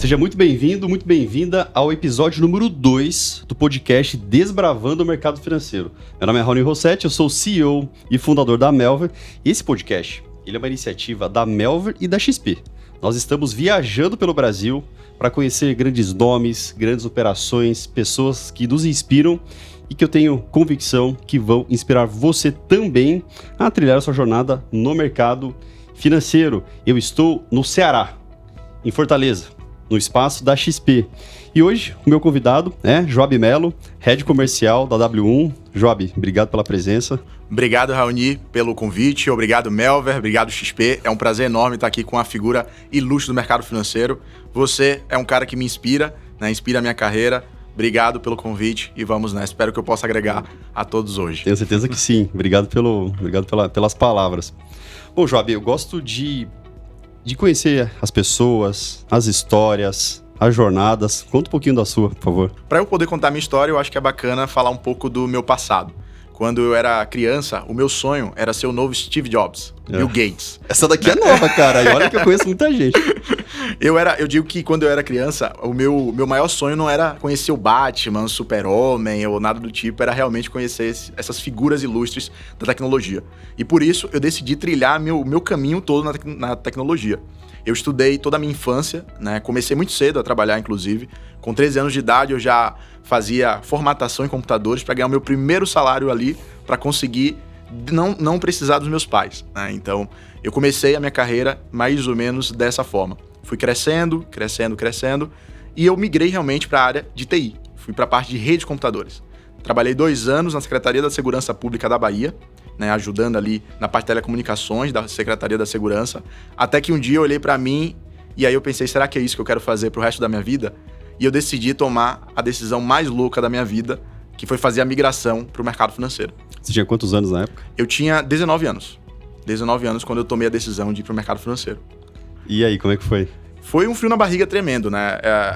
Seja muito bem-vindo, muito bem-vinda ao episódio número 2 do podcast Desbravando o Mercado Financeiro. Meu nome é Raoni Rossetti, eu sou o CEO e fundador da Melver. E esse podcast, ele é uma iniciativa da Melver e da XP. Nós estamos viajando pelo Brasil para conhecer grandes nomes, grandes operações, pessoas que nos inspiram e que eu tenho convicção que vão inspirar você também a trilhar a sua jornada no mercado financeiro. Eu estou no Ceará, em Fortaleza, no espaço da XP. E hoje o meu convidado é Joab Melo, Head Comercial da W1. Joab, obrigado pela presença. Obrigado, Raoni, pelo convite. Obrigado, Melver. Obrigado, XP. É um prazer enorme estar aqui com uma figura ilustre do mercado financeiro. Você é um cara que me inspira, inspira a minha carreira. Obrigado pelo convite e vamos nessa. Espero que eu possa agregar a todos hoje. Tenho certeza que sim. Obrigado pelas palavras. Bom, Joab, eu gosto de conhecer as pessoas, as histórias, as jornadas. Conta um pouquinho da sua, por favor. Para eu poder contar minha história, eu acho que é bacana falar um pouco do meu passado. Quando eu era criança, o meu sonho era ser o novo Steve Jobs, Bill Gates. Essa daqui é nova, cara. E olha que eu conheço muita gente. Eu digo que quando eu era criança, o meu maior sonho não era conhecer o Batman, o Super-Homem ou nada do tipo, era realmente conhecer essas figuras ilustres da tecnologia. E por isso eu decidi trilhar meu caminho todo na tecnologia. Eu estudei toda a minha infância, comecei muito cedo a trabalhar, inclusive. Com 13 anos de idade eu já fazia formatação em computadores para ganhar o meu primeiro salário ali, para conseguir não precisar dos meus pais. Então eu comecei a minha carreira mais ou menos dessa forma. Fui crescendo, e eu migrei realmente para a área de TI. Fui para a parte de rede de computadores. Trabalhei 2 anos na Secretaria da Segurança Pública da Bahia, ajudando ali na parte de telecomunicações da Secretaria da Segurança, até que um dia eu olhei para mim e aí eu pensei, será que é isso que eu quero fazer pro resto da minha vida? E eu decidi tomar a decisão mais louca da minha vida, que foi fazer a migração pro mercado financeiro. Você tinha quantos anos na época? Eu tinha 19 anos. 19 anos quando eu tomei a decisão de ir pro mercado financeiro. E aí, como é que foi? Foi um frio na barriga tremendo,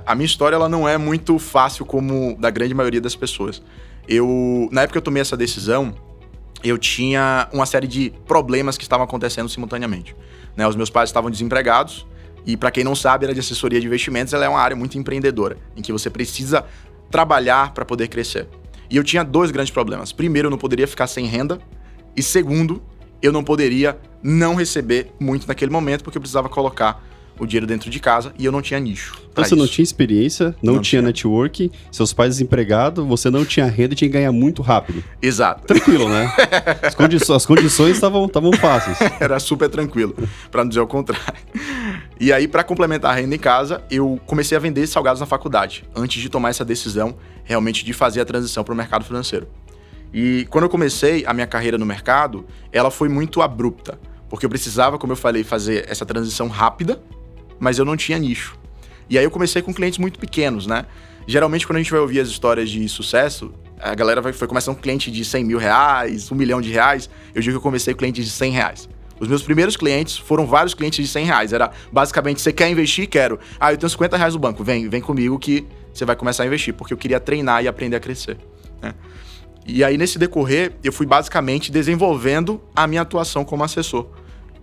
A minha história ela não é muito fácil como da grande maioria das pessoas. Na época que eu tomei essa decisão, eu tinha uma série de problemas que estavam acontecendo simultaneamente. Os meus pais estavam desempregados e, para quem não sabe, a área de assessoria de investimentos ela é uma área muito empreendedora, em que você precisa trabalhar para poder crescer. E eu tinha 2 grandes problemas. Primeiro, eu não poderia ficar sem renda. E segundo, eu não poderia não receber muito naquele momento, porque eu precisava colocar o dinheiro dentro de casa e eu não tinha nicho. Então você não tinha experiência, não tinha network, seus pais desempregados, você não tinha renda e tinha que ganhar muito rápido. Exato. Tranquilo, né? As condições estavam fáceis. Era super tranquilo, para não dizer o contrário. E aí, para complementar a renda em casa, eu comecei a vender salgados na faculdade, antes de tomar essa decisão realmente de fazer a transição para o mercado financeiro. E quando eu comecei a minha carreira no mercado, ela foi muito abrupta, porque eu precisava, como eu falei, fazer essa transição rápida, mas eu não tinha nicho. E aí eu comecei com clientes muito pequenos, Geralmente, quando a gente vai ouvir as histórias de sucesso, a galera foi começar um cliente de 100 mil reais, 1 milhão de reais. Eu digo que eu comecei com clientes de 100 reais. Os meus primeiros clientes foram vários clientes de 100 reais. Era basicamente, você quer investir? Quero. Eu tenho 50 reais no banco. Vem comigo que você vai começar a investir. Porque eu queria treinar e aprender a crescer. E aí, nesse decorrer, eu fui basicamente desenvolvendo a minha atuação como assessor.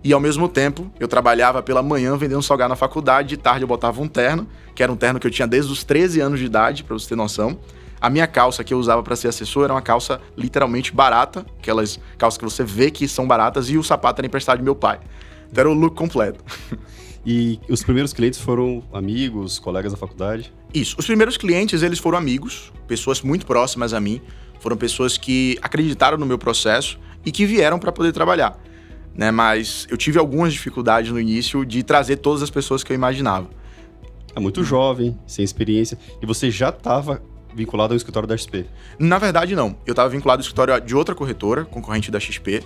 E, ao mesmo tempo, eu trabalhava pela manhã vendendo salgado na faculdade, de tarde eu botava um terno, que era um terno que eu tinha desde os 13 anos de idade, pra você ter noção. A minha calça que eu usava para ser assessor era uma calça literalmente barata, aquelas calças que você vê que são baratas, e o sapato era emprestado de meu pai. Então era o look completo. E os primeiros clientes foram amigos, colegas da faculdade? Isso. Os primeiros clientes, eles foram amigos, pessoas muito próximas a mim, foram pessoas que acreditaram no meu processo e que vieram para poder trabalhar. Mas eu tive algumas dificuldades no início de trazer todas as pessoas que eu imaginava. Muito jovem, sem experiência. E você já estava vinculado ao escritório da XP? Na verdade, não. Eu estava vinculado ao escritório de outra corretora, concorrente da XP.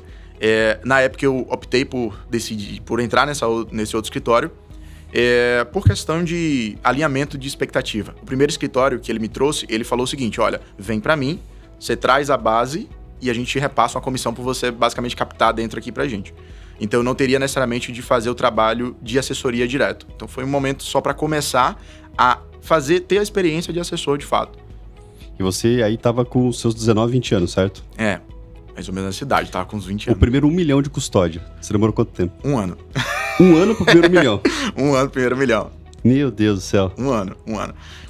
Na época, eu optei por entrar nesse outro escritório por questão de alinhamento de expectativa. O primeiro escritório que ele me trouxe, ele falou o seguinte, olha, vem para mim, você traz a base e a gente repassa uma comissão por você basicamente captar dentro aqui pra gente. Então eu não teria necessariamente de fazer o trabalho de assessoria direto. Então foi um momento só para começar a ter a experiência de assessor de fato. E você aí tava com os seus 19, 20 anos, certo? Mais ou menos nessa idade, tava com uns 20 anos. O primeiro 1 milhão de custódia, você demorou quanto tempo? 1 ano. 1 ano pro primeiro 1 milhão? 1 ano pro primeiro 1 milhão. Meu Deus do céu. Um ano.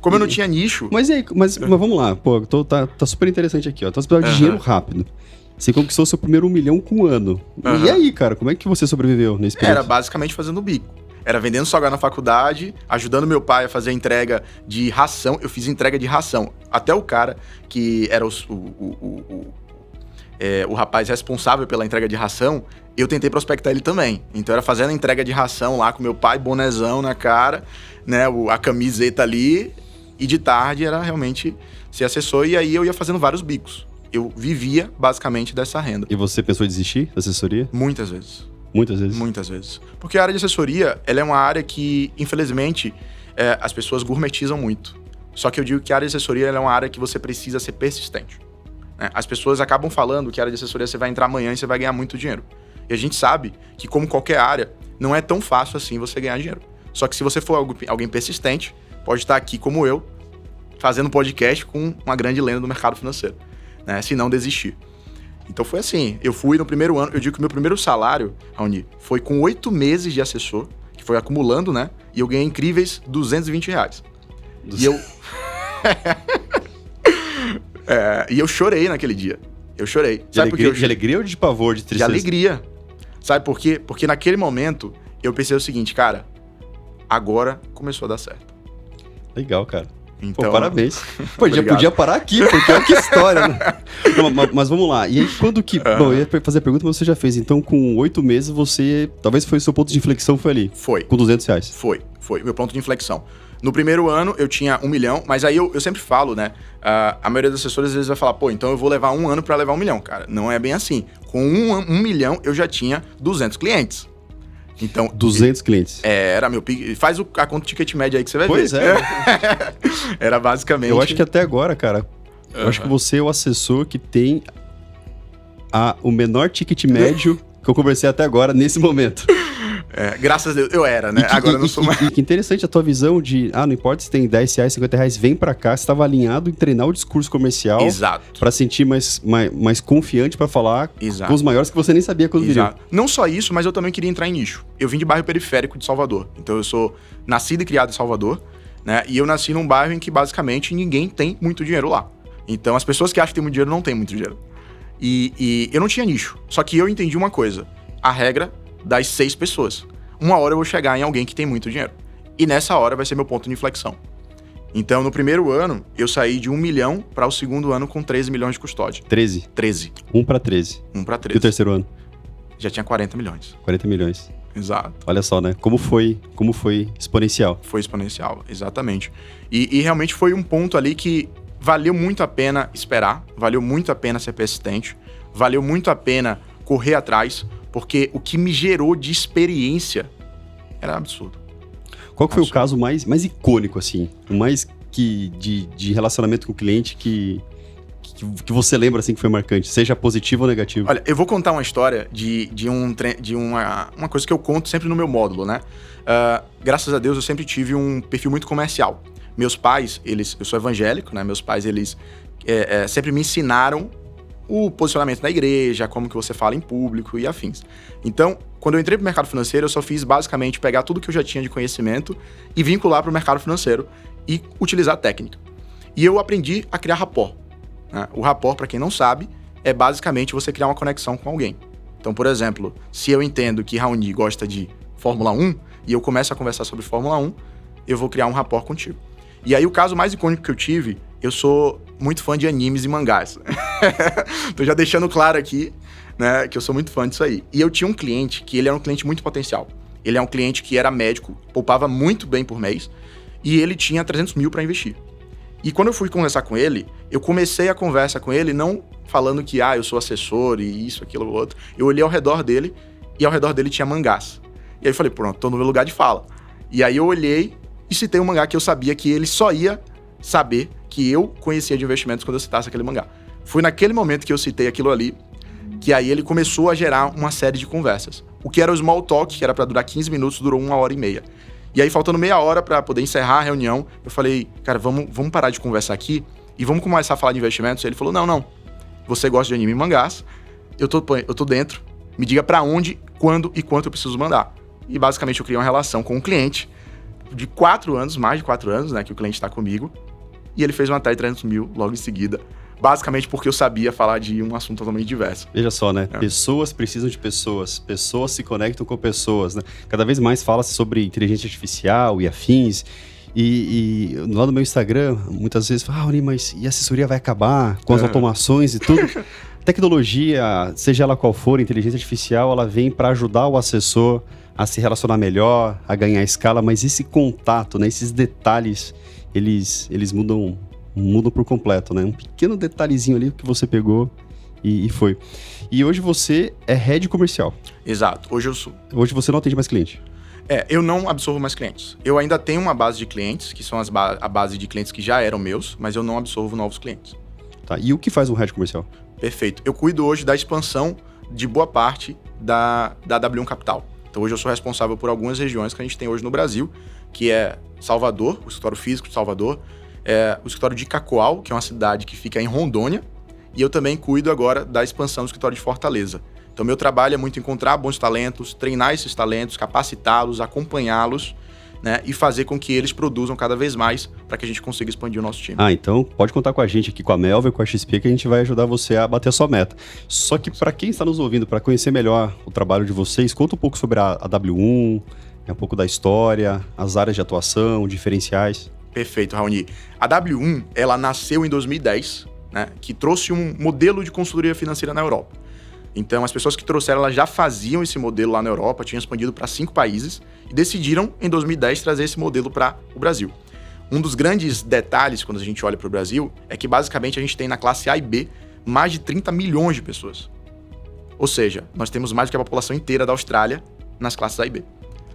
Como eu não tinha nicho... Mas e aí, mas vamos lá, pô, tá super interessante aqui, ó. Então você precisava de dinheiro rápido. Você conquistou seu primeiro 1 milhão com um ano. E aí, cara, como é que você sobreviveu nesse período? Era basicamente fazendo bico. Era vendendo salgado na faculdade, ajudando meu pai a fazer a entrega de ração. Eu fiz entrega de ração. Até o cara que era o rapaz responsável pela entrega de ração, eu tentei prospectar ele também. Então era fazendo a entrega de ração lá com meu pai, bonezão na cara, né, a camiseta ali, e de tarde era realmente ser assessor, e aí eu ia fazendo vários bicos. Eu vivia basicamente dessa renda. E você pensou em desistir da assessoria? Muitas vezes. Muitas vezes? Muitas vezes. Porque a área de assessoria, ela é uma área que, infelizmente, as pessoas gourmetizam muito. Só que eu digo que a área de assessoria ela é uma área que você precisa ser persistente. As pessoas acabam falando que a área de assessoria você vai entrar amanhã e você vai ganhar muito dinheiro. E a gente sabe que, como qualquer área, não é tão fácil assim você ganhar dinheiro. Só que se você for alguém persistente, pode estar aqui como eu, fazendo podcast com uma grande lenda do mercado financeiro, né? Se não desistir. Então foi assim, eu fui no primeiro ano, eu digo que o meu primeiro salário, Raoni, foi com 8 meses de assessor, que foi acumulando, né? E eu ganhei incríveis R$220. E eu... e eu chorei naquele dia. Eu chorei. Sabe por quê? De alegria ou de pavor, de tristeza? De alegria. Sabe por quê? Porque naquele momento eu pensei o seguinte, cara, agora começou a dar certo. Legal, cara. Então, pô, parabéns. Pô, já podia parar aqui, porque olha que história, né? Não, mas vamos lá. E aí, quando que... Bom, eu ia fazer a pergunta, mas você já fez. Então, com 8 meses, você... Talvez foi o seu ponto de inflexão, foi ali? Foi. Com R$200? Foi. Meu ponto de inflexão. No primeiro ano, eu tinha 1 milhão, mas aí eu sempre falo, né? A maioria dos assessores, às vezes, vai falar, pô, então eu vou levar 1 ano pra levar 1 milhão. Cara, não é bem assim. Com 1 milhão, eu já tinha 200 clientes. Então, 200 clientes. Era meu pique. Faz a conta de ticket média aí que você vai ver. Pois é. Era basicamente... Eu acho que até agora, cara, eu acho que você é o assessor que tem o menor ticket médio que eu conversei até agora, nesse momento. Graças a Deus, eu era, né? Agora eu não sou mais. Que interessante a tua visão de, não importa se tem R$10, R$50, vem pra cá, você estava alinhado em treinar o discurso comercial. Exato. Pra sentir mais confiante pra falar com os maiores que você nem sabia quando viriam. Não só isso, mas eu também queria entrar em nicho. Eu vim de bairro periférico de Salvador. Então eu sou nascido e criado em Salvador, né? E eu nasci num bairro em que basicamente ninguém tem muito dinheiro lá. Então as pessoas que acham que tem muito dinheiro não têm muito dinheiro. E eu não tinha nicho. Só que eu entendi uma coisa. A regra das 6 pessoas. Uma hora eu vou chegar em alguém que tem muito dinheiro. E nessa hora vai ser meu ponto de inflexão. Então, no primeiro ano, eu saí de 1 milhão para o segundo ano com 13 milhões de custódia. 13? 13. 1 para 13. 1 para 13. E o terceiro ano? Já tinha 40 milhões. 40 milhões. Exato. Olha só, né? Como foi exponencial. Foi exponencial, exatamente. E realmente foi um ponto ali que valeu muito a pena esperar, valeu muito a pena ser persistente, valeu muito a pena correr atrás, porque o que me gerou de experiência era absurdo. Qual que foi o caso mais icônico, assim? O mais de relacionamento com o cliente que você lembra, assim, que foi marcante? Seja positivo ou negativo? Olha, eu vou contar uma história de uma coisa que eu conto sempre no meu módulo, né? Graças a Deus, eu sempre tive um perfil muito comercial. Meus pais, eu sou evangélico, né? Meus pais, eles sempre me ensinaram o posicionamento da igreja, como que você fala em público e afins. Então, quando eu entrei pro mercado financeiro, eu só fiz basicamente pegar tudo que eu já tinha de conhecimento e vincular pro mercado financeiro e utilizar a técnica. E eu aprendi a criar rapport, né? O rapport, para quem não sabe, é basicamente você criar uma conexão com alguém. Então, por exemplo, se eu entendo que Raoni gosta de Fórmula 1 e eu começo a conversar sobre Fórmula 1, eu vou criar um rapport contigo. E aí, o caso mais icônico que eu tive, eu sou muito fã de animes e mangás. Tô já deixando claro aqui, né, que eu sou muito fã disso aí. E eu tinha um cliente que ele era um cliente muito potencial. Ele é um cliente que era médico, poupava muito bem por mês, e ele tinha 300 mil para investir. E quando eu fui conversar com ele, eu comecei a conversa com ele não falando que, eu sou assessor e isso, aquilo, outro. Eu olhei ao redor dele, e ao redor dele tinha mangás. E aí eu falei, pronto, tô no meu lugar de fala. E aí eu olhei e citei um mangá que eu sabia que ele só ia saber que eu conhecia de investimentos quando eu citasse aquele mangá. Foi naquele momento que eu citei aquilo ali, que aí ele começou a gerar uma série de conversas. O que era o small talk, que era para durar 15 minutos, durou 1h30. E aí, faltando meia hora para poder encerrar a reunião, eu falei, cara, vamos parar de conversar aqui e vamos começar a falar de investimentos? E ele falou, não, você gosta de anime e mangás, eu tô dentro, me diga para onde, quando e quanto eu preciso mandar. E basicamente eu criei uma relação com o cliente, de 4 anos, mais de 4 anos, né, que o cliente está comigo, e ele fez uma TAI 300 mil logo em seguida, basicamente porque eu sabia falar de um assunto totalmente diverso. Veja só, né? Pessoas precisam de pessoas, pessoas se conectam com pessoas, né? Cada vez mais fala-se sobre inteligência artificial e afins, e lá no meu Instagram, muitas vezes fala, Rony, mas e a assessoria vai acabar com as automações e tudo? Tecnologia, seja ela qual for, inteligência artificial, ela vem para ajudar o assessor a se relacionar melhor, a ganhar escala, mas esse contato, né, esses detalhes, eles mudam por completo, né? Um pequeno detalhezinho ali que você pegou e foi. E hoje você é head comercial. Exato, hoje eu sou. Hoje você não atende mais cliente. Eu não absorvo mais clientes. Eu ainda tenho uma base de clientes, que são a base de clientes que já eram meus, mas eu não absorvo novos clientes. Tá, e o que faz um head comercial? Perfeito. Eu cuido hoje da expansão de boa parte da W1 Capital. Então hoje eu sou responsável por algumas regiões que a gente tem hoje no Brasil, que é Salvador, o escritório físico de Salvador, o escritório de Cacoal, que é uma cidade que fica em Rondônia, e eu também cuido agora da expansão do escritório de Fortaleza. Então, meu trabalho é muito encontrar bons talentos, treinar esses talentos, capacitá-los, acompanhá-los, né, e fazer com que eles produzam cada vez mais para que a gente consiga expandir o nosso time. Então pode contar com a gente aqui, com a Melver, com a XP, que a gente vai ajudar você a bater a sua meta. Só que para quem está nos ouvindo, para conhecer melhor o trabalho de vocês, conta um pouco sobre a W1, um pouco da história, as áreas de atuação, diferenciais. Perfeito, Raoni. A W1, ela nasceu em 2010, né, que trouxe um modelo de consultoria financeira na Europa. Então, as pessoas que trouxeram, elas já faziam esse modelo lá na Europa, tinham expandido para 5 países e decidiram, em 2010, trazer esse modelo para o Brasil. Um dos grandes detalhes, quando a gente olha para o Brasil, é que, basicamente, a gente tem na classe A e B mais de 30 milhões de pessoas. Ou seja, nós temos mais do que a população inteira da Austrália nas classes A e B.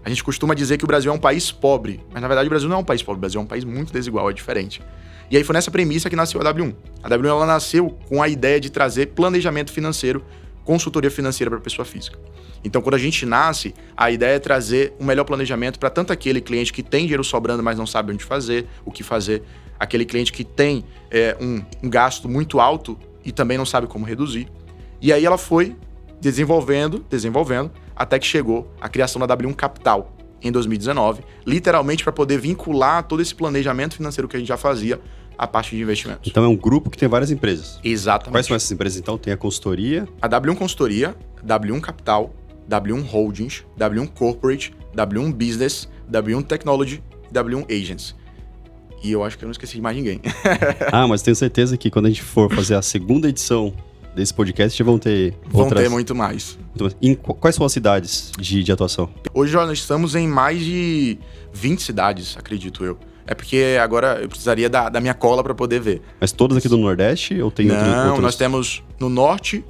A gente costuma dizer que o Brasil é um país pobre, mas, na verdade, o Brasil não é um país pobre, o Brasil é um país muito desigual, é diferente. E aí foi nessa premissa que nasceu a W1. A W1 ela nasceu com a ideia de trazer planejamento financeiro, consultoria financeira para a pessoa física. Então, quando a gente nasce, a ideia é trazer um melhor planejamento para tanto aquele cliente que tem dinheiro sobrando, mas não sabe onde fazer, o que fazer, aquele cliente que tem um gasto muito alto e também não sabe como reduzir. E aí ela foi desenvolvendo, até que chegou a criação da W1 Capital em 2019, literalmente para poder vincular todo esse planejamento financeiro que a gente já fazia a parte de investimentos. Então é um grupo que tem várias empresas. Exatamente. Quais são essas empresas, então? Tem a consultoria? A W1 Consultoria, W1 Capital, W1 Holdings, W1 Corporate, W1 Business, W1 Technology, W1 Agents. E eu acho que eu não esqueci de mais ninguém. Mas tenho certeza que quando a gente for fazer a segunda edição desse podcast, vão ter outras... Vão ter muito mais. Quais são as cidades de atuação? Hoje nós estamos em mais de 20 cidades, acredito eu. É porque agora eu precisaria da minha cola para poder ver. Mas todas aqui do Nordeste ou tem outros? Não, nós temos no Norte,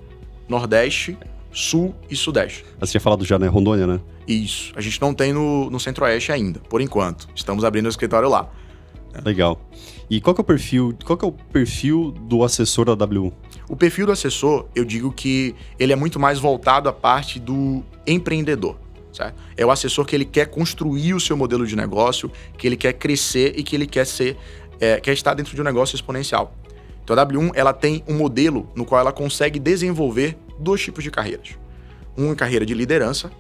Nordeste, Sul e Sudeste. Você tinha falado já, né? Rondônia, né? Isso. A gente não tem no Centro-Oeste ainda, por enquanto. Estamos abrindo o escritório lá. Legal. E qual que é o perfil do assessor da W1? O perfil do assessor, eu digo que ele é muito mais voltado à parte do empreendedor, certo? É o assessor que ele quer construir o seu modelo de negócio, que ele quer crescer e que ele quer estar dentro de um negócio exponencial. Então a W1 ela tem um modelo no qual ela consegue desenvolver 2 tipos de carreiras. Uma carreira de liderança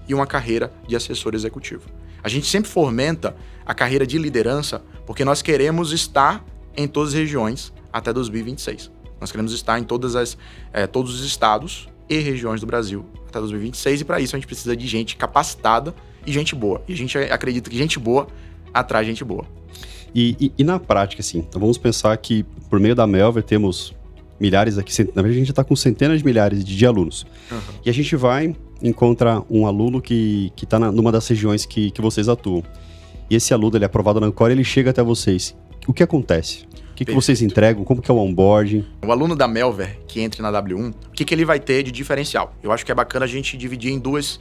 e uma carreira de assessor executivo. A gente sempre fomenta a carreira de liderança porque nós queremos estar em todas as regiões até 2026. Nós queremos estar em todos os estados e regiões do Brasil até 2026 e para isso a gente precisa de gente capacitada e gente boa. E a gente acredita que gente boa atrai gente boa. E na prática, assim, então vamos pensar que por meio da Melver temos milhares aqui, na verdade a gente está com centenas de milhares de alunos. Uhum. E a gente vai encontrar um aluno que está numa das regiões que vocês atuam. E esse aluno, ele é aprovado na Ancor, ele chega até vocês. O que acontece? O que vocês entregam? Como que é o onboarding? O aluno da Melver que entra na W1, o que ele vai ter de diferencial? Eu acho que é bacana a gente dividir em duas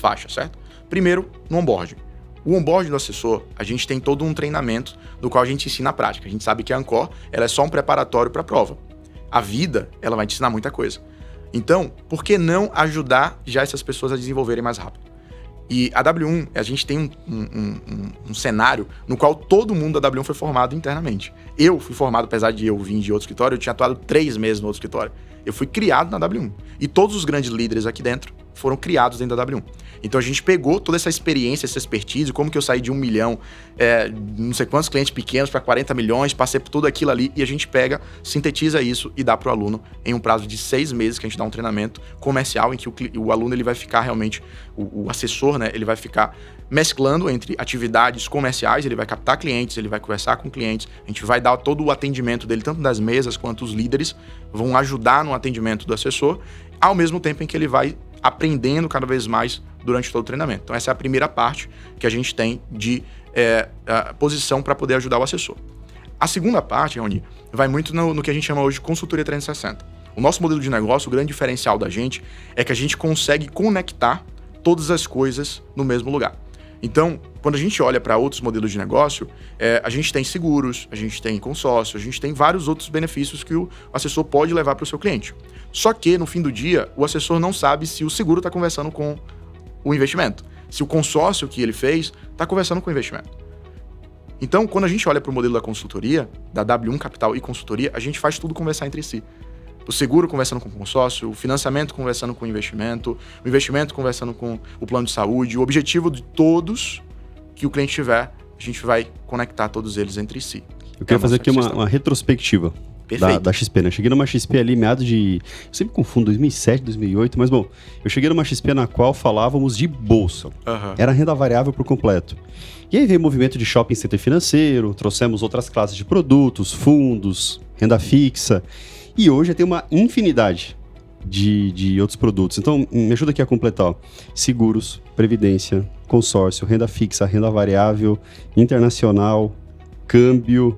faixas, certo? Primeiro, no onboarding. O onboarding do assessor, a gente tem todo um treinamento do qual a gente ensina a prática. A gente sabe que a Ancor ela é só um preparatório para a prova. A vida, ela vai te ensinar muita coisa. Então, por que não ajudar já essas pessoas a desenvolverem mais rápido? E a W1, a gente tem um cenário no qual todo mundo da W1 foi formado internamente. Eu fui formado, apesar de eu vir de outro escritório, eu tinha atuado 3 meses no outro escritório. Eu fui criado na W1. E todos os grandes líderes aqui dentro foram criados dentro da W1. Então a gente pegou toda essa experiência, essa expertise, como que eu saí de 1 milhão, não sei quantos clientes pequenos para 40 milhões, passei por tudo aquilo ali, e a gente pega, sintetiza isso e dá para o aluno em um prazo de 6 meses, que a gente dá um treinamento comercial em que o aluno ele vai ficar realmente, o assessor, né, ele vai ficar mesclando entre atividades comerciais, ele vai captar clientes, ele vai conversar com clientes, a gente vai dar todo o atendimento dele, tanto das mesas quanto os líderes vão ajudar no atendimento do assessor, ao mesmo tempo em que ele vai aprendendo cada vez mais durante todo o treinamento. Então essa é a primeira parte que a gente tem de posição para poder ajudar o assessor. A segunda parte, Raoni, vai muito no que a gente chama hoje de consultoria 360. O nosso modelo de negócio, o grande diferencial da gente é que a gente consegue conectar todas as coisas no mesmo lugar. Então, quando a gente olha para outros modelos de negócio, a gente tem seguros, a gente tem consórcio, a gente tem vários outros benefícios que o assessor pode levar para o seu cliente. Só que, no fim do dia, o assessor não sabe se o seguro está conversando com o investimento, se o consórcio que ele fez está conversando com o investimento. Então, quando a gente olha para o modelo da consultoria, da W1 Capital e consultoria, a gente faz tudo conversar entre si. O seguro conversando com o consórcio, o financiamento conversando com o investimento conversando com o plano de saúde. O objetivo de todos que o cliente tiver, a gente vai conectar todos eles entre si. Eu quero fazer aqui uma retrospectiva da XP, né? Eu cheguei numa XP ali, meados de... Eu sempre confundo, 2007, 2008, mas bom, eu cheguei numa XP na qual falávamos de bolsa. Era renda variável por completo. E aí veio o movimento de shopping center financeiro, trouxemos outras classes de produtos, fundos, renda fixa... E hoje tem uma infinidade de outros produtos. Então, me ajuda aqui a completar. Ó. Seguros, previdência, consórcio, renda fixa, renda variável, internacional, câmbio,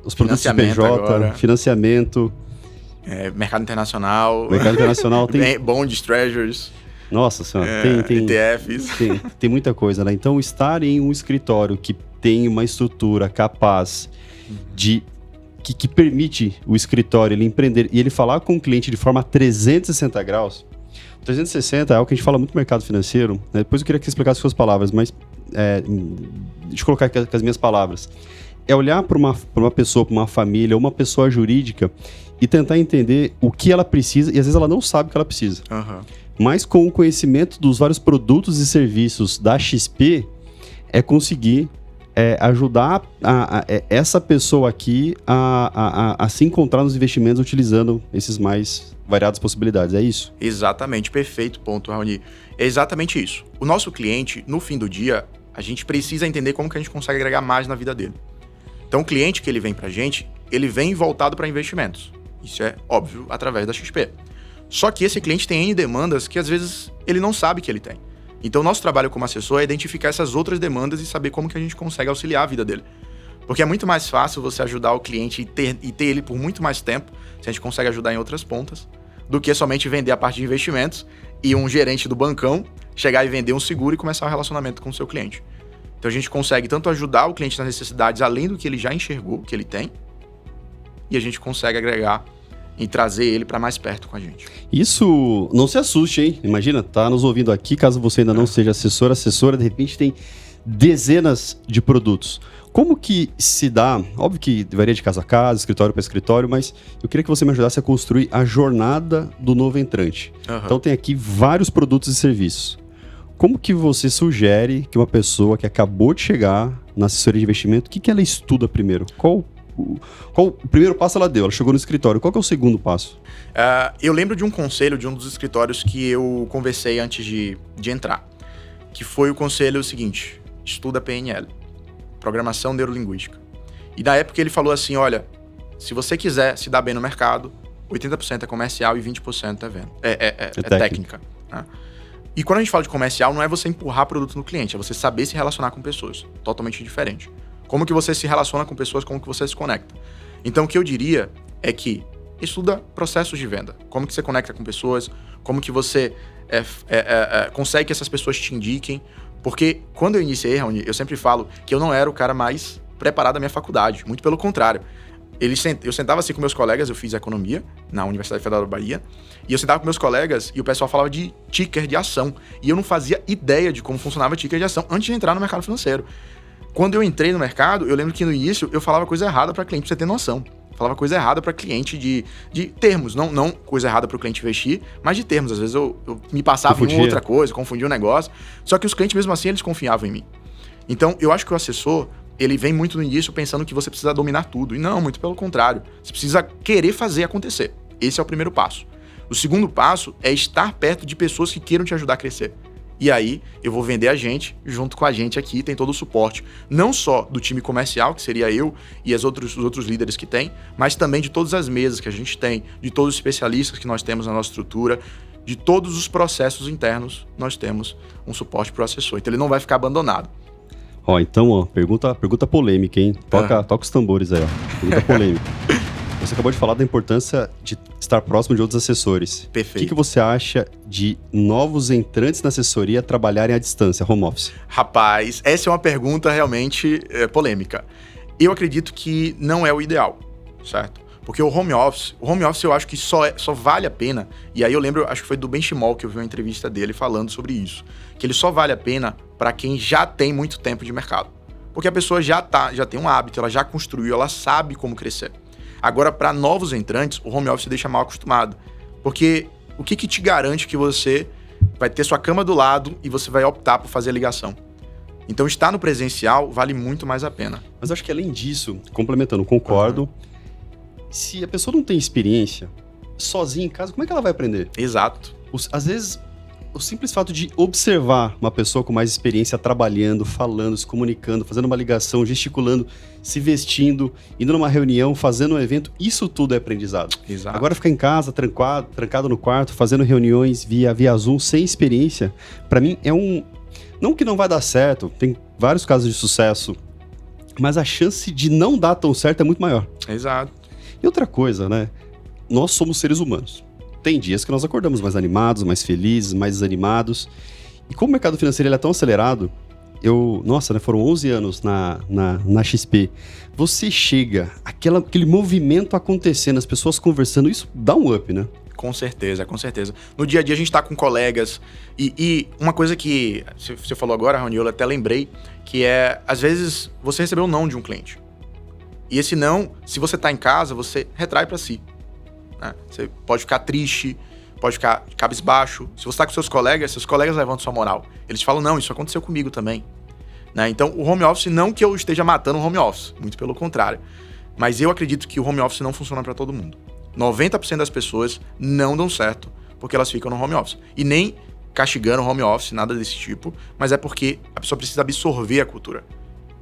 os produtos de PJ, agora. Financiamento. Mercado internacional. Mercado internacional tem... Bonds, treasuries. Nossa senhora, tem ETFs. Tem muita coisa, né? Então, estar em um escritório que tem uma estrutura capaz de... Que permite o escritório ele empreender e ele falar com o cliente de forma 360 graus. 360 é algo que a gente fala muito no mercado financeiro. Né? Depois eu queria que você explicasse suas palavras, mas deixa eu colocar aqui com as minhas palavras. É olhar para uma pessoa, para uma família, uma pessoa jurídica e tentar entender o que ela precisa e às vezes ela não sabe o que ela precisa. Mas com o conhecimento dos vários produtos e serviços da XP, é conseguir... ajudar essa pessoa aqui a se encontrar nos investimentos utilizando esses mais variadas possibilidades, é isso? Exatamente, perfeito ponto, Raoni. É exatamente isso. O nosso cliente, no fim do dia, a gente precisa entender como que a gente consegue agregar mais na vida dele. Então, o cliente que ele vem pra gente, ele vem voltado para investimentos. Isso é óbvio através da XP. Só que esse cliente tem N demandas que às vezes ele não sabe que ele tem. Então, o nosso trabalho como assessor é identificar essas outras demandas e saber como que a gente consegue auxiliar a vida dele. Porque é muito mais fácil você ajudar o cliente e ter ele por muito mais tempo, se a gente consegue ajudar em outras pontas, do que somente vender a parte de investimentos e um gerente do bancão chegar e vender um seguro e começar o relacionamento com o seu cliente. Então, a gente consegue tanto ajudar o cliente nas necessidades, além do que ele já enxergou que ele tem, e a gente consegue agregar e trazer ele para mais perto com a gente. Isso, não se assuste, hein? Imagina, tá nos ouvindo aqui, caso você ainda não seja assessora, de repente tem dezenas de produtos. Como que se dá, óbvio que varia de casa a casa, escritório para escritório, mas eu queria que você me ajudasse a construir a jornada do novo entrante. Então tem aqui vários produtos e serviços. Como que você sugere que uma pessoa que acabou de chegar na assessoria de investimento, o que ela estuda primeiro? Qual o primeiro passo ela deu? Ela chegou no escritório. Qual que é o segundo passo? Eu lembro de um conselho de um dos escritórios que eu conversei antes de entrar, que foi o conselho seguinte: estuda PNL, Programação Neurolinguística. E na época ele falou assim, olha, se você quiser se dar bem no mercado, 80% é comercial e 20% é técnica. Né? E quando a gente fala de comercial, não é você empurrar produto no cliente, é você saber se relacionar com pessoas. Totalmente diferente. Como que você se relaciona com pessoas, como que você se conecta. Então, o que eu diria é que estuda processos de venda. Como que você conecta com pessoas, como que você consegue que essas pessoas te indiquem. Porque quando eu iniciei, Raoni, eu sempre falo que eu não era o cara mais preparado da minha faculdade. Muito pelo contrário. Eu sentava assim com meus colegas, eu fiz economia na Universidade Federal da Bahia, e eu sentava com meus colegas e o pessoal falava de ticker de ação. E eu não fazia ideia de como funcionava ticker de ação antes de entrar no mercado financeiro. Quando eu entrei no mercado, eu lembro que no início eu falava coisa errada para cliente, pra você ter noção. falava coisa errada para cliente de termos, não coisa errada para o cliente investir, mas de termos. Às vezes eu me passava em outra coisa, confundia o negócio. Só que os clientes, mesmo assim, eles confiavam em mim. Então, eu acho que o assessor, ele vem muito no início pensando que você precisa dominar tudo. E não, muito pelo contrário. Você precisa querer fazer acontecer. Esse é o primeiro passo. O segundo passo é estar perto de pessoas que queiram te ajudar a crescer. E aí, eu vou vender a gente, junto com a gente aqui, tem todo o suporte, não só do time comercial, que seria eu e os outros líderes que tem, mas também de todas as mesas que a gente tem, de todos os especialistas que nós temos na nossa estrutura, de todos os processos internos, nós temos um suporte para o assessor. Então, ele não vai ficar abandonado. Então, pergunta polêmica, hein? Toca os tambores aí, ó. Pergunta polêmica. Você acabou de falar da importância de estar próximo de outros assessores. Perfeito. O que você acha de novos entrantes na assessoria trabalharem à distância, home office? Rapaz, essa é uma pergunta realmente polêmica. Eu acredito que não é o ideal, certo? Porque o home office eu acho que só vale a pena, e aí eu lembro, acho que foi do Ben Shimol que eu vi uma entrevista dele falando sobre isso, que ele só vale a pena para quem já tem muito tempo de mercado. Porque a pessoa já tem um hábito, ela já construiu, ela sabe como crescer. Agora, para novos entrantes, o home office deixa mal acostumado. Porque o que te garante que você vai ter sua cama do lado e você vai optar por fazer a ligação? Então, estar no presencial vale muito mais a pena. Mas acho que além disso, complementando, concordo, se a pessoa não tem experiência, sozinha em casa, como é que ela vai aprender? Exato. Às vezes, o simples fato de observar uma pessoa com mais experiência trabalhando, falando, se comunicando, fazendo uma ligação, gesticulando, se vestindo, indo numa reunião, fazendo um evento, isso tudo é aprendizado. Exato. Agora ficar em casa, trancado no quarto, fazendo reuniões via Zoom, sem experiência, pra mim é não que não vai dar certo, tem vários casos de sucesso, mas a chance de não dar tão certo é muito maior. Exato. E outra coisa, né? Nós somos seres humanos. Tem dias que nós acordamos mais animados, mais felizes, mais desanimados. E como o mercado financeiro ele é tão acelerado, foram 11 anos na XP. Você chega, aquele movimento acontecendo, as pessoas conversando, isso dá um up, né? Com certeza, com certeza. No dia a dia a gente tá com colegas e uma coisa que você falou agora, Raoni, eu até lembrei, que é, às vezes, você recebeu um não de um cliente. E esse não, se você tá em casa, você retrai para si. Né? Você pode ficar triste, pode ficar cabisbaixo. Se você está com seus colegas levantam sua moral. Eles falam, não, isso aconteceu comigo também. Né? Então, o home office, não que eu esteja matando o home office, muito pelo contrário. Mas eu acredito que o home office não funciona para todo mundo. 90% das pessoas não dão certo porque elas ficam no home office. E nem castigando o home office, nada desse tipo, mas é porque a pessoa precisa absorver a cultura.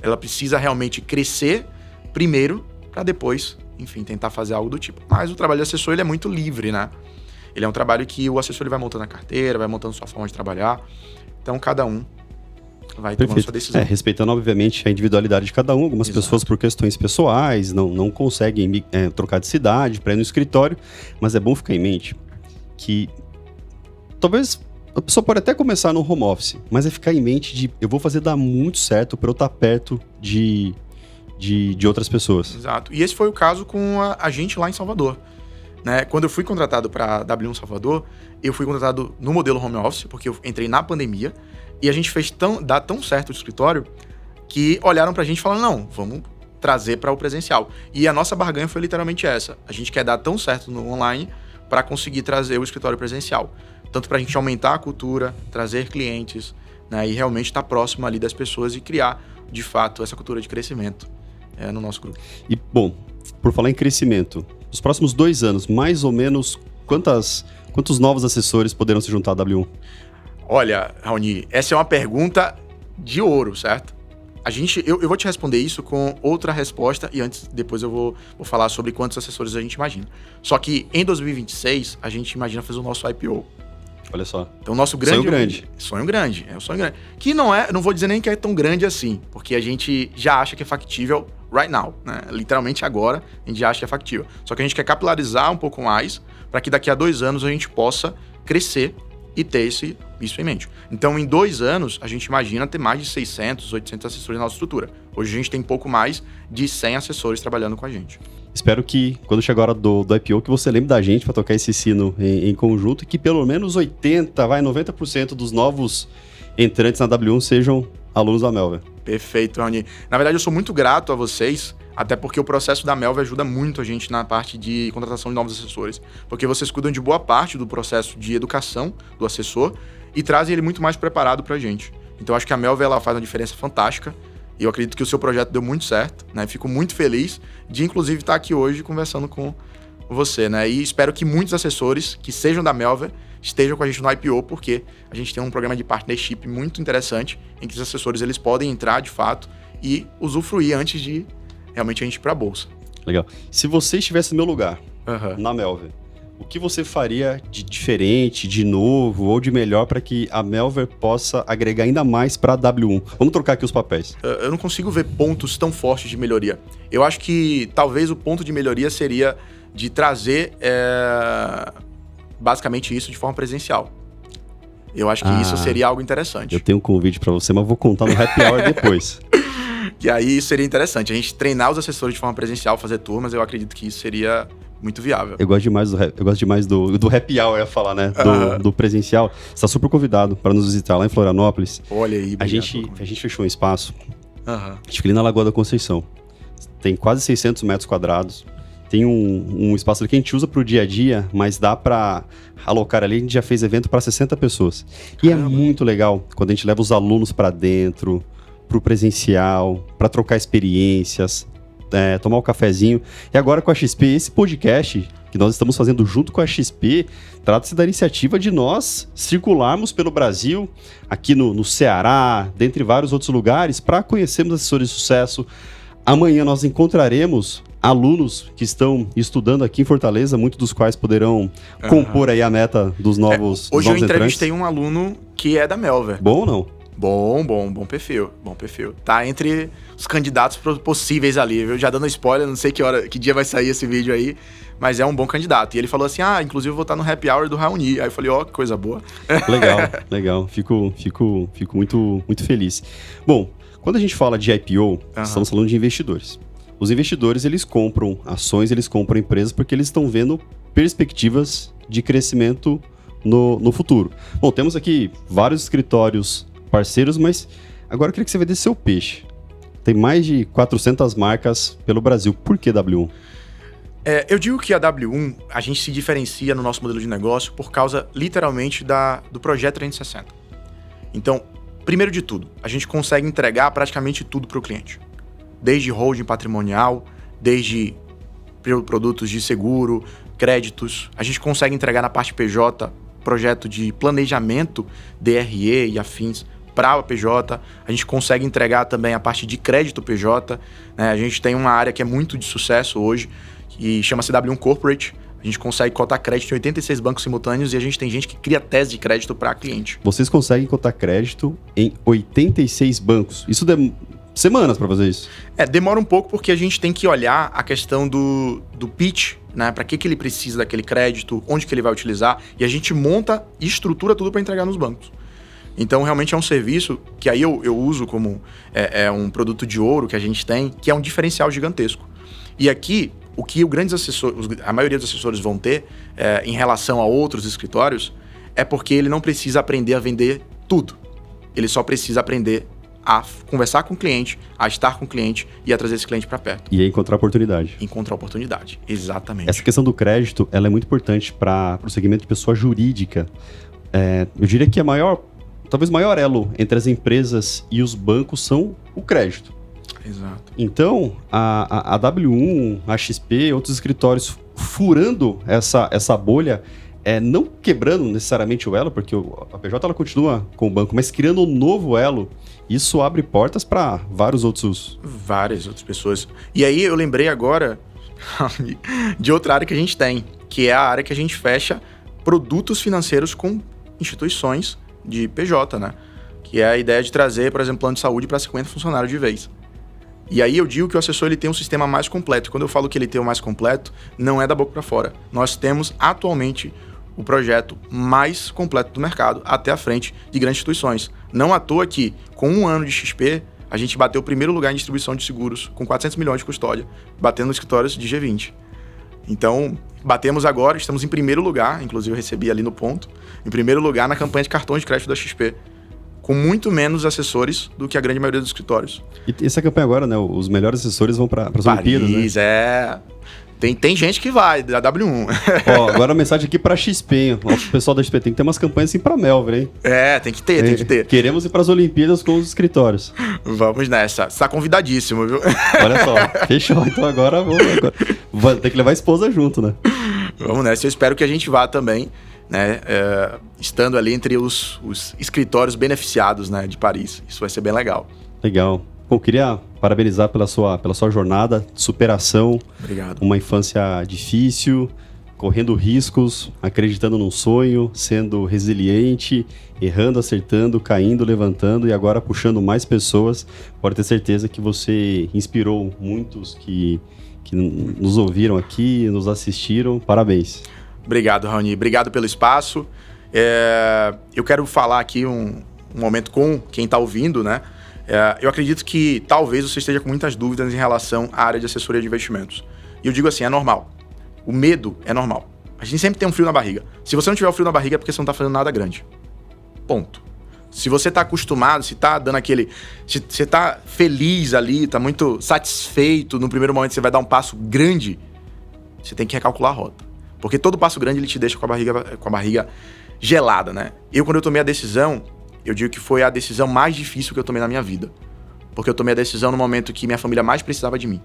Ela precisa realmente crescer primeiro para depois, enfim, tentar fazer algo do tipo. Mas o trabalho de assessor, ele é muito livre, né? Ele é um trabalho que o assessor ele vai montando a carteira, vai montando sua forma de trabalhar. Então, cada um vai tomando sua decisão. Respeitando, obviamente, a individualidade de cada um. Algumas Exato. pessoas, por questões pessoais, não conseguem trocar de cidade para ir no escritório. Mas é bom ficar em mente que talvez a pessoa pode até começar no home office, mas é ficar em mente de eu vou fazer dar muito certo para eu estar perto de outras pessoas. Exato. E esse foi o caso com a gente lá em Salvador. Né? Quando eu fui contratado para a W1 Salvador, eu fui contratado no modelo home office, porque eu entrei na pandemia, e a gente fez dar tão certo o escritório que olharam pra gente e falaram, não, vamos trazer para o presencial. E a nossa barganha foi literalmente essa. A gente quer dar tão certo no online para conseguir trazer o escritório presencial. Tanto para a gente aumentar a cultura, trazer clientes, né? E realmente estar próximo ali das pessoas e criar, de fato, essa cultura de crescimento no nosso grupo. E, bom, por falar em crescimento, nos próximos 2 anos, mais ou menos, quantos novos assessores poderão se juntar à W1? Olha, Raoni, essa é uma pergunta de ouro, certo? Eu vou te responder isso com outra resposta e depois eu vou falar sobre quantos assessores a gente imagina. Só que em 2026, a gente imagina fazer o nosso IPO. Olha só. Então, o nosso grande... Sonho grande. É um sonho grande. Que não vou dizer nem que é tão grande assim, porque a gente já acha que é factível right now, né? Literalmente agora, a gente já acha que é factível. Só que a gente quer capilarizar um pouco mais para que daqui a 2 anos a gente possa crescer e ter isso em mente. Então, em 2 anos, a gente imagina ter mais de 600, 800 assessores na nossa estrutura. Hoje a gente tem pouco mais de 100 assessores trabalhando com a gente. Espero que, quando chegar a hora do IPO, que você lembre da gente para tocar esse sino em conjunto e que pelo menos 90% dos novos entrantes na W1 sejam alunos da Melver. Perfeito, Raoni. Na verdade, eu sou muito grato a vocês, até porque o processo da Melver ajuda muito a gente na parte de contratação de novos assessores. Porque vocês cuidam de boa parte do processo de educação do assessor e trazem ele muito mais preparado pra gente. Então, acho que a Melver ela faz uma diferença fantástica. E eu acredito que o seu projeto deu muito certo, né? Fico muito feliz de, inclusive, estar aqui hoje conversando com você, né? E espero que muitos assessores que sejam da Melver estejam com a gente no IPO, porque a gente tem um programa de partnership muito interessante em que os assessores eles podem entrar, de fato, e usufruir antes de realmente a gente ir para a bolsa. Legal. Se você estivesse no meu lugar, na Melver, o que você faria de diferente, de novo ou de melhor para que a Melver possa agregar ainda mais para a W1? Vamos trocar aqui os papéis. Eu não consigo ver pontos tão fortes de melhoria. Eu acho que talvez o ponto de melhoria seria de trazer basicamente isso de forma presencial. Eu acho que isso seria algo interessante. Eu tenho um convite para você, mas vou contar no Happy Hour depois. Que aí isso seria interessante. A gente treinar os assessores de forma presencial, fazer turmas, eu acredito que isso seria muito viável. Eu gosto demais do Happy Hour, eu ia falar, né? Do presencial. Você está super convidado para nos visitar lá em Florianópolis. Olha aí, a gente fechou um espaço. A gente fica ali na Lagoa da Conceição. Tem quase 600 metros quadrados. Tem um espaço ali que a gente usa para o dia a dia, mas dá para alocar ali. A gente já fez evento para 60 pessoas. E é muito legal quando a gente leva os alunos para dentro, para o presencial, para trocar experiências, tomar um cafezinho. E agora com a XP, esse podcast que nós estamos fazendo junto com a XP, trata-se da iniciativa de nós circularmos pelo Brasil, aqui no Ceará, dentre vários outros lugares, para conhecermos assessores de sucesso. Amanhã nós encontraremos alunos que estão estudando aqui em Fortaleza, muitos dos quais poderão compor aí a meta dos novos Hoje novos eu entrevistei um aluno que é da Melver. Bom ou não? Bom perfil. Tá entre os candidatos possíveis ali, viu? Já dando spoiler, não sei que dia vai sair esse vídeo aí, mas é um bom candidato. E ele falou assim, inclusive eu vou estar no Happy Hour do Raoni. Aí eu falei, que coisa boa. Legal. Fico muito feliz. Bom, quando a gente fala de IPO, estamos falando de investidores. Os investidores, eles compram ações, eles compram empresas porque eles estão vendo perspectivas de crescimento no futuro. Bom, temos aqui vários escritórios parceiros, mas agora eu queria que você vendesse seu peixe. Tem mais de 400 marcas pelo Brasil. Por que W1? Eu digo que a W1, a gente se diferencia no nosso modelo de negócio por causa, literalmente, do Projeto 360. Então, primeiro de tudo, a gente consegue entregar praticamente tudo para o cliente. Desde holding patrimonial, desde produtos de seguro, créditos. A gente consegue entregar na parte PJ, projeto de planejamento, DRE e afins para a PJ. A gente consegue entregar também a parte de crédito PJ. Né? A gente tem uma área que é muito de sucesso hoje, que chama-se W1 Corporate. A gente consegue cotar crédito em 86 bancos simultâneos e a gente tem gente que cria tese de crédito para cliente. Vocês conseguem cotar crédito em 86 bancos. Isso semanas para fazer isso? Demora um pouco porque a gente tem que olhar a questão do pitch, né? Para que ele precisa daquele crédito, onde que ele vai utilizar, e a gente monta e estrutura tudo para entregar nos bancos. Então, realmente é um serviço que aí eu uso como um produto de ouro que a gente tem, que é um diferencial gigantesco. E aqui, o que a maioria dos assessores vão ter em relação a outros escritórios é porque ele não precisa aprender a vender tudo. Ele só precisa aprender a conversar com o cliente, a estar com o cliente e a trazer esse cliente para perto. E a encontrar oportunidade. Encontrar oportunidade, exatamente. Essa questão do crédito, ela é muito importante para o segmento de pessoa jurídica. Eu diria que talvez o maior elo entre as empresas e os bancos são o crédito. Exato. Então, a W1, a XP, outros escritórios furando essa bolha, não quebrando necessariamente o elo, porque a PJ ela continua com o banco, mas criando um novo elo, isso abre portas para várias outras pessoas. E aí eu lembrei agora de outra área que a gente tem, que é a área que a gente fecha produtos financeiros com instituições de PJ, né? Que é a ideia de trazer, por exemplo, plano de saúde para 50 funcionários de vez. E aí eu digo que o assessor ele tem um sistema mais completo. E quando eu falo que ele tem o mais completo, não é da boca para fora. Nós temos atualmente o projeto mais completo do mercado, até à frente de grandes instituições. Não à toa que, com um ano de XP, a gente bateu o primeiro lugar em distribuição de seguros, com 400 milhões de custódia, batendo nos escritórios de G20. Então, batemos agora, estamos em primeiro lugar, inclusive eu recebi ali no ponto, em primeiro lugar na campanha de cartões de crédito da XP, com muito menos assessores do que a grande maioria dos escritórios. E essa campanha agora, né? Os melhores assessores vão para as Olimpíadas, né? Paris, Tem gente que vai, da W1. Ó, agora a mensagem aqui pra XP. O pessoal da XP tem que ter umas campanhas assim pra Melver, hein? Tem que ter. Queremos ir pras Olimpíadas com os escritórios. Vamos nessa. Você tá convidadíssimo, viu? Olha só, fechou. Então agora vamos ter que levar a esposa junto, né? Vamos nessa. Eu espero que a gente vá também, né? Estando ali entre os escritórios beneficiados, né, de Paris. Isso vai ser bem legal. Legal. Bom, queria parabenizar pela sua jornada de superação. Obrigado. Uma infância difícil, correndo riscos, acreditando num sonho, sendo resiliente, errando, acertando, caindo, levantando e agora puxando mais pessoas. Pode ter certeza que você inspirou muitos que nos ouviram aqui, nos assistiram. Parabéns. Obrigado, Raoni. Obrigado pelo espaço. Eu quero falar aqui um momento com quem está ouvindo, né? Eu acredito que talvez você esteja com muitas dúvidas em relação à área de assessoria de investimentos. E eu digo assim, é normal. O medo é normal. A gente sempre tem um frio na barriga. Se você não tiver o frio na barriga é porque você não está fazendo nada grande. Ponto. Se você está acostumado, se está dando aquele... Se você está feliz ali, está muito satisfeito no primeiro momento que você vai dar um passo grande, você tem que recalcular a rota. Porque todo passo grande ele te deixa com a barriga gelada, né? Quando eu tomei a decisão, eu digo que foi a decisão mais difícil que eu tomei na minha vida. Porque eu tomei a decisão no momento que minha família mais precisava de mim.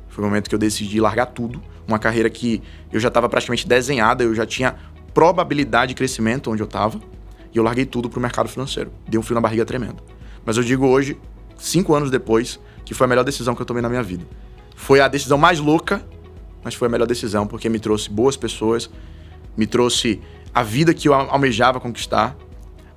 Foi o momento que eu decidi largar tudo. Uma carreira que eu já estava praticamente desenhada, eu já tinha probabilidade de crescimento onde eu estava. E eu larguei tudo para o mercado financeiro. Deu um frio na barriga tremendo. Mas eu digo hoje, 5 anos depois, que foi a melhor decisão que eu tomei na minha vida. Foi a decisão mais louca, mas foi a melhor decisão porque me trouxe boas pessoas, me trouxe a vida que eu almejava conquistar,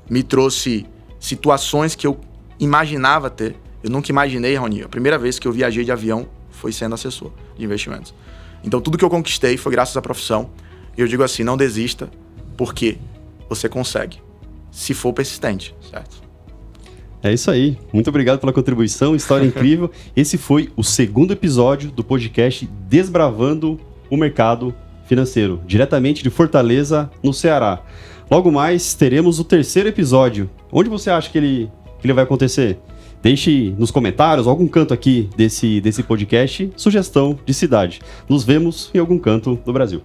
me trouxe situações que eu imaginava ter. Eu nunca imaginei, Raoni. A primeira vez que eu viajei de avião foi sendo assessor de investimentos. Então, tudo que eu conquistei foi graças à profissão. E eu digo assim, não desista, porque você consegue, se for persistente, certo? É isso aí. Muito obrigado pela contribuição, história incrível. Esse foi o 2º episódio do podcast Desbravando o Mercado Financeiro, diretamente de Fortaleza, no Ceará. Logo mais, teremos o 3º episódio. Onde você acha que ele vai acontecer? Deixe nos comentários, algum canto aqui desse podcast, sugestão de cidade. Nos vemos em algum canto do Brasil.